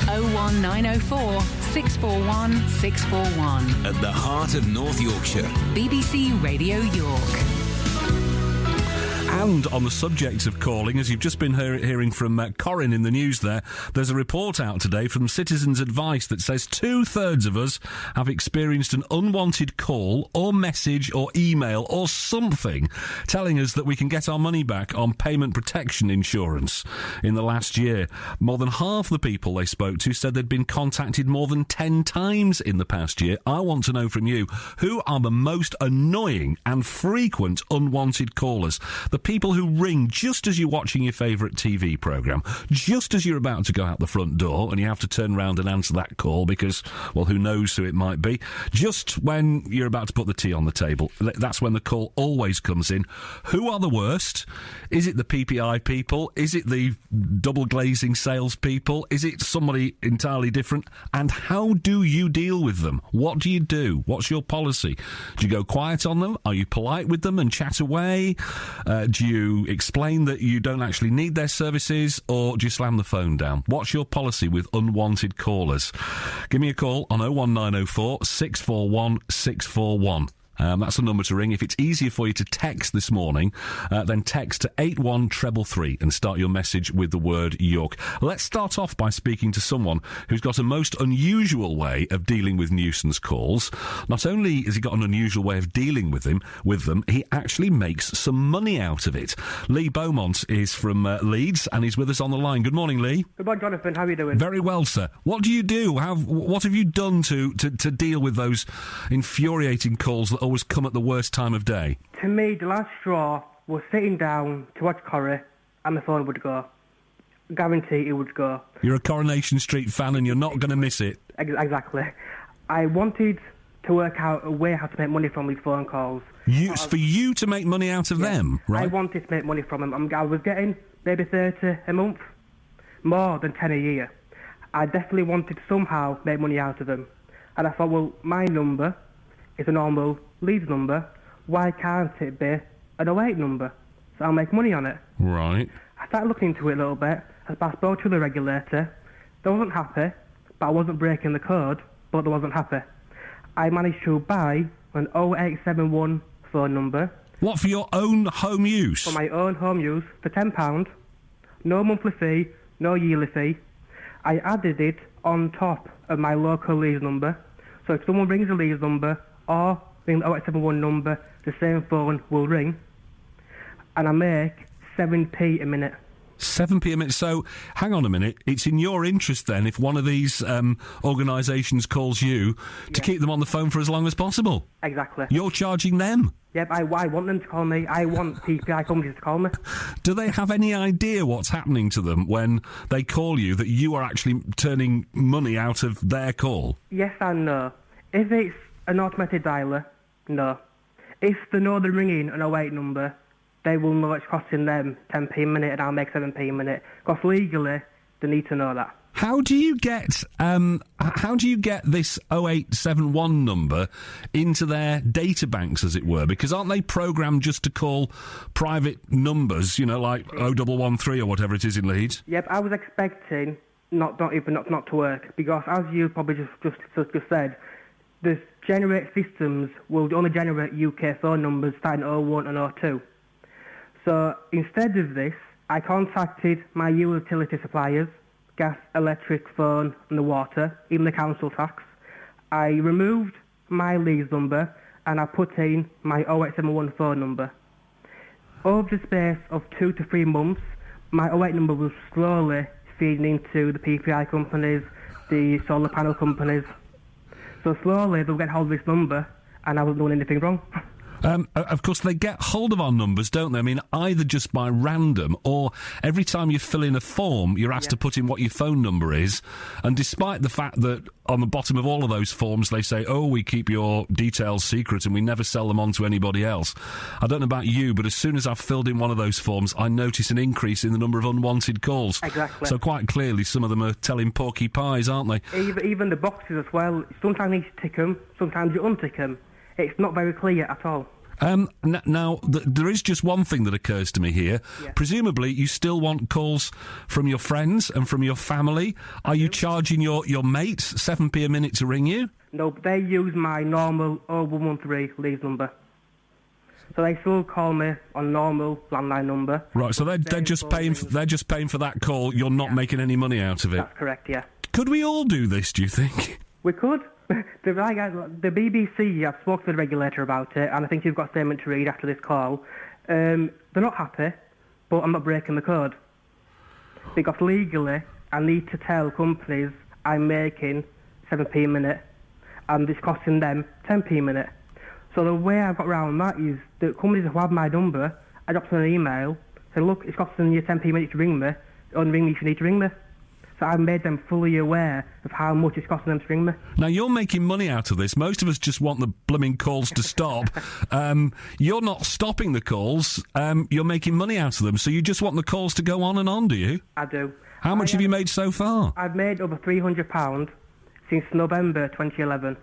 01904 641 641. At the heart of North Yorkshire. BBC Radio York. And on the subject of calling, as you've just been hearing from Corin in the news there's a report out today from Citizens Advice that says 2/3 of us have experienced an unwanted call or message or email or something telling us that we can get our money back on payment protection insurance in the last year. More than half the people they spoke to said they'd been contacted more than 10 times in the past year. I want to know from you, who are the most annoying and frequent unwanted callers? The people who ring just as you're watching your favourite TV programme, just as you're about to go out the front door and you have to turn round and answer that call because, well, who knows who it might be, just when you're about to put the tea on the table. That's when the call always comes in. Who are the worst? Is it the PPI people? Is it the double glazing salespeople? Is it somebody entirely different? And how do you deal with them? What do you do? What's your policy? Do you go quiet on them? Are you polite with them and chat away? Do you explain that you don't actually need their services, or do you slam the phone down? What's your policy with unwanted callers? Give me a call on 01904 641 641. That's the number to ring. If it's easier for you to text this morning, then text to 81333 and start your message with the word York. Let's start off by speaking to someone who's got a most unusual way of dealing with nuisance calls. Not only has he got an unusual way of dealing with them, he actually makes some money out of it. Lee Beaumont is from Leeds, and he's with us on the line. Good morning, Lee. Good morning, Jonathan. How are you doing? Very well, sir. What do you do? What have you done to deal with those infuriating calls that always come at the worst time of day? To me, the last straw was sitting down to watch Corrie and the phone would go. Guarantee it would go. You're a Coronation Street fan and you're not going to miss it. Exactly. I wanted to work out a way how to make money from these phone calls. For you to make money out of them, right? I wanted to make money from them. I was getting maybe 30 a month, more than 10 a year. I definitely wanted to somehow make money out of them. And I thought, well, my number is a normal Leeds number. Why can't it be an 08 number? So I'll make money on it. Right. I started looking into it a little bit. I spoke to the regulator. They wasn't happy, but I wasn't breaking the code, but they wasn't happy. I managed to buy an 0871 phone number. What, for your own home use? For my own home use, for £10. No monthly fee, no yearly fee. I added it on top of my local Leeds number. So if someone rings a Leeds number or ring the 0871 number, the same phone will ring. And I make 7p a minute. 7p a minute. So, hang on a minute. It's in your interest then, if one of these organisations calls you, to keep them on the phone for as long as possible. Exactly. You're charging them. Yep, I want them to call me. I want PPI companies to call me. Do they have any idea what's happening to them when they call you, that you are actually turning money out of their call? Yes and no. If it's an automated dialer, no. If they know they're ringing an 08 number, they will know it's costing them 10p a minute and I'll make 7p a minute. Because legally, they need to know that. How do you get this 0871 number into their data banks, as it were? Because aren't they programmed just to call private numbers, you know, like 0113 or whatever it is in Leeds? Yep, I was expecting not to work, because as you probably just said, the generate systems will only generate UK phone numbers starting 01 and 02. So instead of this, I contacted my utility suppliers, gas, electric, phone and the water, even the council tax. I removed my Leeds number and I put in my 0871 phone number. Over the space of 2 to 3 months, my 08 number was slowly feeding into the PPI companies, the solar panel companies. So slowly they'll get hold of this number and I wasn't doing anything wrong. Of course, they get hold of our numbers, don't they? I mean, either just by random or every time you fill in a form, you're asked to put in what your phone number is. And despite the fact that on the bottom of all of those forms, they say, oh, we keep your details secret and we never sell them on to anybody else. I don't know about you, but as soon as I've filled in one of those forms, I notice an increase in the number of unwanted calls. Exactly. So quite clearly, some of them are telling porky pies, aren't they? Even the boxes as well. Sometimes you tick them, sometimes you untick them. It's not very clear at all. Now, there is just one thing that occurs to me here. Yeah. Presumably, you still want calls from your friends and from your family. Are you charging your mates 7p a minute to ring you? No, but they use my normal 0113 Leeds number. So they still call me on normal landline number. Right, so they're just paying for that call. You're not making any money out of it. That's correct, yeah. Could we all do this, do you think? We could. The BBC, I've spoken to the regulator about it, and I think you've got a statement to read after this call. They're not happy, but I'm not breaking the code. Because legally, I need to tell companies I'm making 7p a minute, and it's costing them 10p a minute. So the way I've got around that is the companies who have my number, I drop them an email, say, look, it's costing you 10p a minute to ring me, only ring me if you need to ring me. So I've made them fully aware of how much it's costing them to ring me. Now, you're making money out of this. Most of us just want the blooming calls to stop. You're not stopping the calls. You're making money out of them. So you just want the calls to go on and on, do you? I do. How much have you made so far? I've made over £300 since November 2011.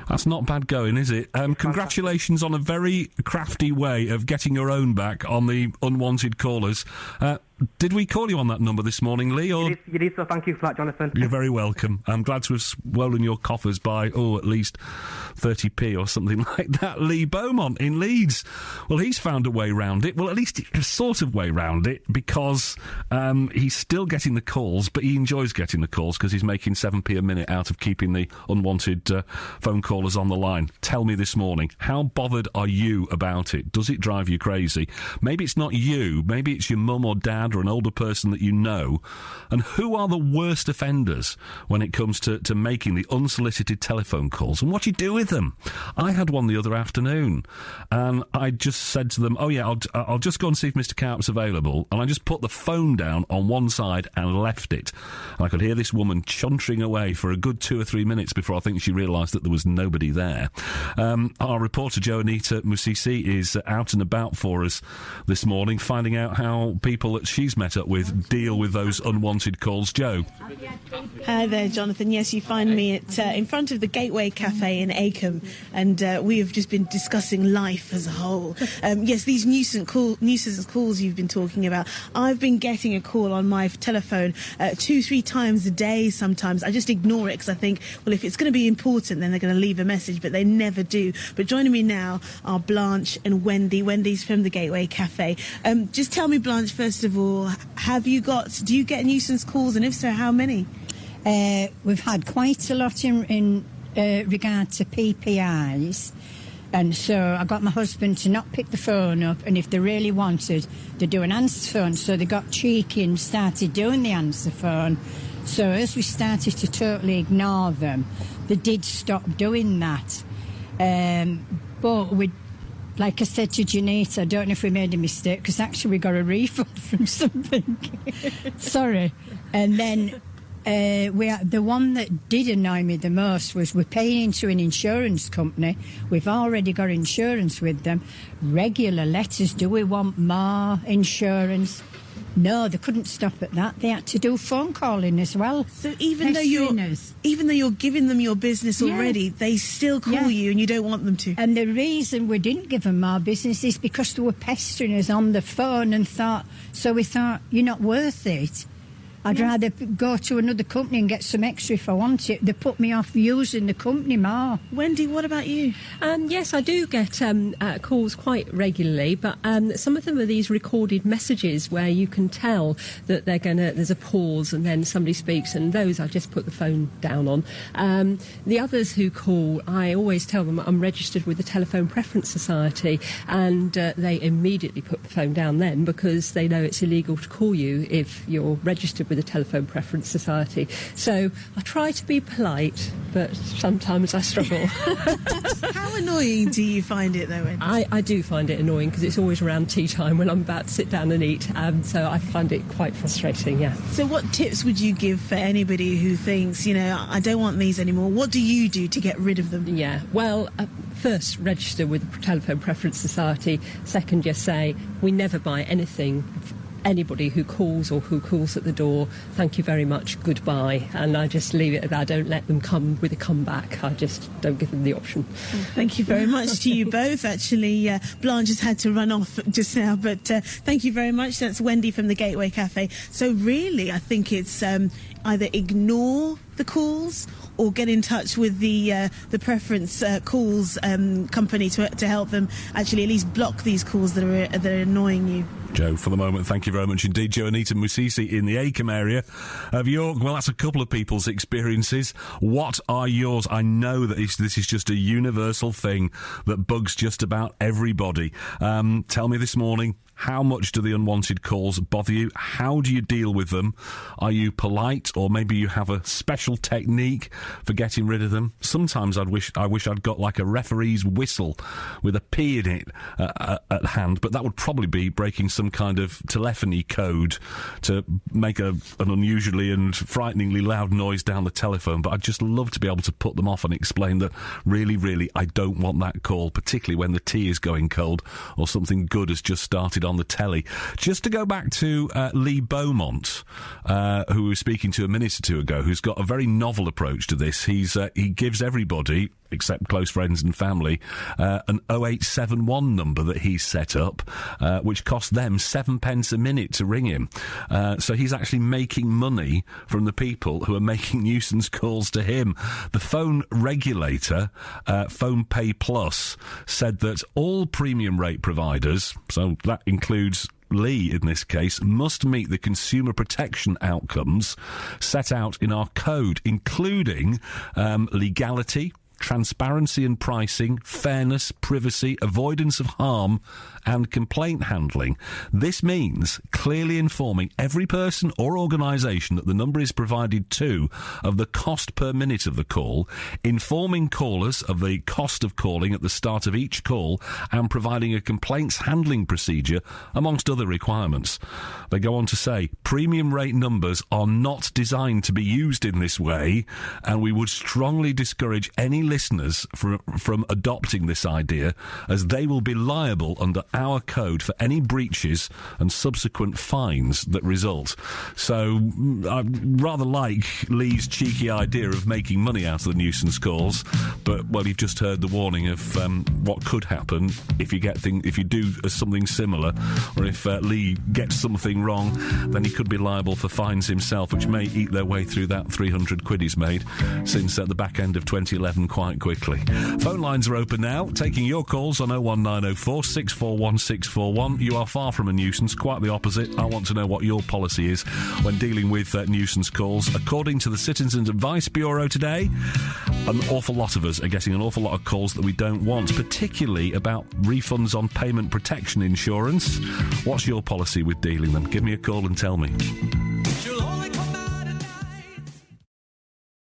That's not bad going, is it? Congratulations on a very crafty way of getting your own back on the unwanted callers. Did we call you on that number this morning, Lee? Or You did, so thank you for that, Jonathan. You're very welcome. I'm glad to have swollen your coffers by, at least 30p or something like that. Lee Beaumont in Leeds. Well, he's found a way round it. Well, at least a sort of way round it, because he's still getting the calls, but he enjoys getting the calls because he's making 7p a minute out of keeping the unwanted phone callers on the line. Tell me this morning, how bothered are you about it? Does it drive you crazy? Maybe it's not you. Maybe it's your mum or dad or an older person that you know. And who are the worst offenders when it comes to making the unsolicited telephone calls, and what do you do with them? I had one the other afternoon, and I just said to them, I'll just go and see if Mr. Carp's available, and I just put the phone down on one side and left it. And I could hear this woman chuntering away for a good 2 or 3 minutes before I think she realised that there was nobody there. Our reporter Jo Anita Musisi is out and about for us this morning, finding out how people that she's met up with deal with those unwanted calls. Jo. Hi there, Jonathan. Yes, you find me in front of the Gateway Cafe in Acomb, and we have just been discussing life as a whole. Yes, these nuisance calls you've been talking about. I've been getting a call on my telephone 2-3 times a day sometimes. I just ignore it because I think, well, if it's going to be important, then they're going to leave a message, but they never do. But joining me now are Blanche and Wendy. Wendy's from the Gateway Cafe. Just tell me, Blanche, first of all, do you get nuisance calls, and if so, how many? We've had quite a lot in regard to PPIs, and so I got my husband to not pick the phone up, and if they really wanted, to do an answer phone. So they got cheeky and started doing the answer phone. So as we started to totally ignore them, they did stop doing that. But we, like I said to Janita, I don't know if we made a mistake, because actually we got a refund from something. Sorry. And then the one that did annoy me the most was we're paying into an insurance company. We've already got insurance with them. Regular letters, do we want more insurance? No, they couldn't stop at that. They had to do phone calling as well. So even though you're giving them your business already, they still call you and you don't want them to. And the reason we didn't give them our business is because they were pestering us on the phone, and we thought, you're not worth it. I'd rather go to another company and get some extra if I want it. They put me off using the company more. Wendy, what about you? Yes, I do get calls quite regularly, but some of them are these recorded messages where you can tell that there's a pause and then somebody speaks, and those I just put the phone down on. The others who call, I always tell them I'm registered with the Telephone Preference Society, and they immediately put the phone down then, because they know it's illegal to call you if you're registered with the Telephone Preference Society. So I try to be polite, but sometimes I struggle. How annoying do you find it, though, Wendy? I do find it annoying, because it's always around tea time when I'm about to sit down and eat, so I find it quite frustrating, yeah. So what tips would you give for anybody who thinks, I don't want these anymore? What do you do to get rid of them? Yeah, well, first, register with the Telephone Preference Society. Second, just say, we never buy anything anybody who calls or who calls at the door, thank you very much, goodbye. And I just leave it at that. I don't let them come with a comeback. I just don't give them the option. Thank you very much to you both. Actually, Blanche has had to run off just now, but thank you very much. That's Wendy from the Gateway Cafe. So really, I think it's either ignore the calls or get in touch with the preference calls company to help them actually at least block these calls that are annoying you. Joe, for the moment, thank you very much indeed. Joe Anita Musisi in the Acomb area of York. Well, that's a couple of people's experiences. What are yours? I know that this is just a universal thing that bugs just about everybody. Tell me this morning, how much do the unwanted calls bother you? How do you deal with them? Are you polite, or maybe you have a special technique for getting rid of them? Sometimes I wish I'd got like a referee's whistle with a P in it at hand, but that would probably be breaking some kind of telephony code to make an unusually and frighteningly loud noise down the telephone. But I'd just love to be able to put them off and explain that really I don't want that call, particularly when the tea is going cold or something good has just started on the telly. Just to go back to Lee Beaumont, who we were speaking to a minute or two ago, who's got a very novel approach to this. He gives everybody, except close friends and family, an 0871 number that he's set up, which costs them 7 pence a minute to ring him. So he's actually making money from the people who are making nuisance calls to him. The phone regulator, Phone Pay Plus, said that all premium rate providers, so that includes Lee in this case, must meet the consumer protection outcomes set out in our code, including legality, transparency and pricing, fairness, privacy, avoidance of harm, and complaint handling. This means clearly informing every person or organisation that the number is provided to of the cost per minute of the call, informing callers of the cost of calling at the start of each call, and providing a complaints handling procedure, amongst other requirements. They go on to say, premium rate numbers are not designed to be used in this way, and we would strongly discourage any listeners from adopting this idea, as they will be liable under our code for any breaches and subsequent fines that result. So I rather like Lee's cheeky idea of making money out of the nuisance calls, but well, you've just heard the warning of what could happen if you do something similar, or if Lee gets something wrong, then he could be liable for fines himself, which may eat their way through that 300 quid he's made since at the back end of 2011 quite quickly. Phone lines are open now, taking your calls on 01904 641 641. You are far from a nuisance, quite the opposite. I want to know what your policy is when dealing with nuisance calls. According to the Citizens Advice Bureau today, an awful lot of us are getting an awful lot of calls that we don't want, particularly about refunds on payment protection insurance. What's your policy with dealing them? Give me a call and tell me.